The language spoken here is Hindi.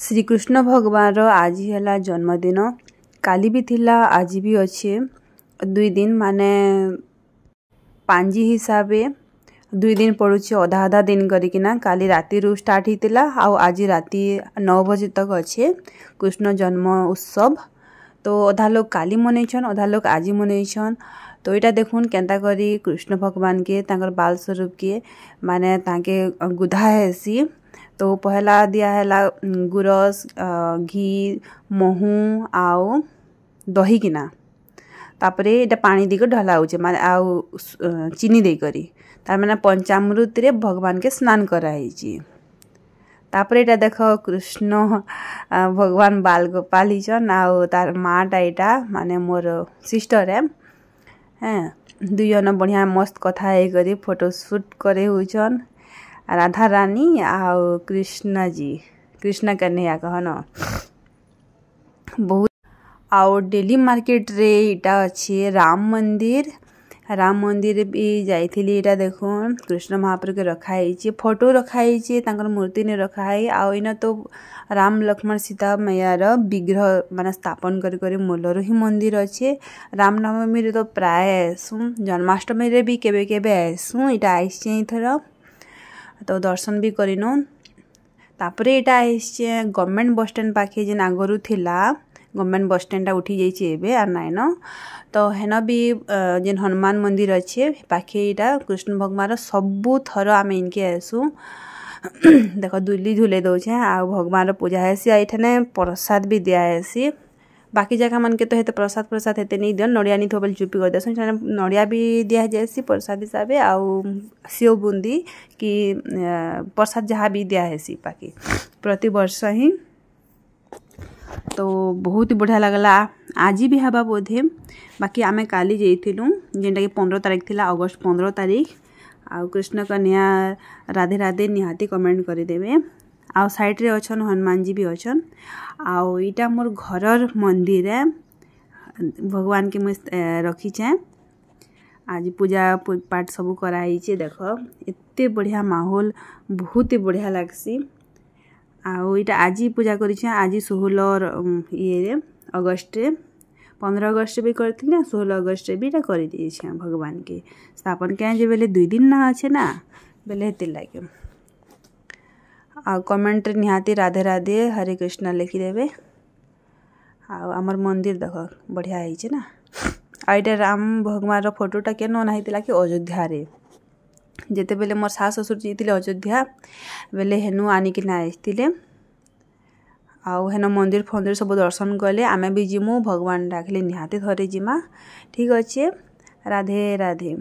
श्रीकृष्ण भगवान आज है जन्मदिन काली भी थिला आज भी अच्छे 2 दिन माने पांजी हिसाब 2 दिन पड़ुचे अधा अधा दिन करिकिना काली राति रू स्टार्ट होता आउ आज राति 9 बजे तक अच्छे कृष्ण जन्म उत्सव। तो अधा लोग काली मनईछन अधा लोग आज मनईछन। तो यहाँ देखुन केंता करी कृष्ण भगवान के तांकर बाल स्वरूप के माने तांके गुधा हेसी। तो पहला दिया है गुरस घी महू आउ दही किना तापरे एटा पानी दी ढला होचे माने आउ चीनी दे करी तार माने पंचामृत रे भगवान के स्नान कराई। तापरे एटा देख कृष्ण भगवान बाल गोपाल हिचन आउ तार माटा एटा माने मोर सिस्टर है हैं दुई जन बढ़िया मस्त कथा हे करी फोटो शूट करे हुचन राधा रानी आउ कृष्ण जी कृष्ण कन्हैया कहन बहुत आउ डेली मार्केट रे इटा अच्छे राम मंदिर भी जाइथिली। इटा देखुन कृष्ण महाप्रभु के रखाई फोटो रखाई तांकर मूर्ति ने रखाई आउ इन तो राम लक्ष्मण सीता मैयार विग्रह माने स्थापन करी मूलर ही मंदिर अच्छे। रामनवमी रे तो प्राय आसू जन्माष्टमी रे भी केबे केबे आसू इटा आइसे थर तो दर्शन भी करिनो। तापरे इटा आइसे गवर्नमेंट बस स्टैंड पाखे जेन आगरू थिला गवर्नमेंट बस स्टैंड उठी जाइए एबे आर नाइन तो हेन भी जेन हनुमान मंदिर अच्छे पाखे इटा कृष्ण भगवान सबू थर आम इनके आसू देख दुली झुले दौचे आ भगवान पूजा हेसी आने प्रसाद भी दिया हेसी। बाकी जगह मन के तो हेते प्रसाद हेते नहीं दियन नड़िया नहीं थोबल चुपी कर देसन नड़िया भी दिया जाएसी प्रसाद हिसाब आउ सेव बुंदी कि प्रसाद जहाँ भी दिया हेसी बाकी प्रति वर्ष ही। तो बहुत ही बढ़िया लगला आज भी हवा बोधे बाकी आमे काली जाइथिलु जेनटा कि 15 तारीख थिला अगस्त 15 तारीख आउ कृष्ण कन्या राधे राधे निहाती कमेंट करदेवे। आउ साइड रे अछन हनुमान जी भी अछन आउ इटा मोर घरर मंदिर है भगवान के मुझे रखी छे आज पूजा पाठ सब कराई देख एते बढ़िया माहौल बहुत ही बढ़िया लगसी। आउ इटा आज पूजा करी आज 16 ये अगस्त 15 अगस्त भी करती ना 16 अगस्त भी इटा कर दिए भगवान के स्थापन क्या बेले 2 दिन ना अच्छे ना बेले हेती लगे। आ कमेंट निहाती राधे राधे हरे कृष्ण लिखिदेवे। आमर मंदिर देख बढ़िया है ना आ इटा राम भगवान फोटोटा के नाइला कि अयोध्या रे जेते बेले मोर सास ससुर जीते अयोध्या बेले हेनु आनिकिना आसते आउ हेन मंदिर फंदिर सब दर्शन कले आमे भी जिमु भगवान डाकले निहाती थरे जिमा ठीक अच्छे राधे राधे।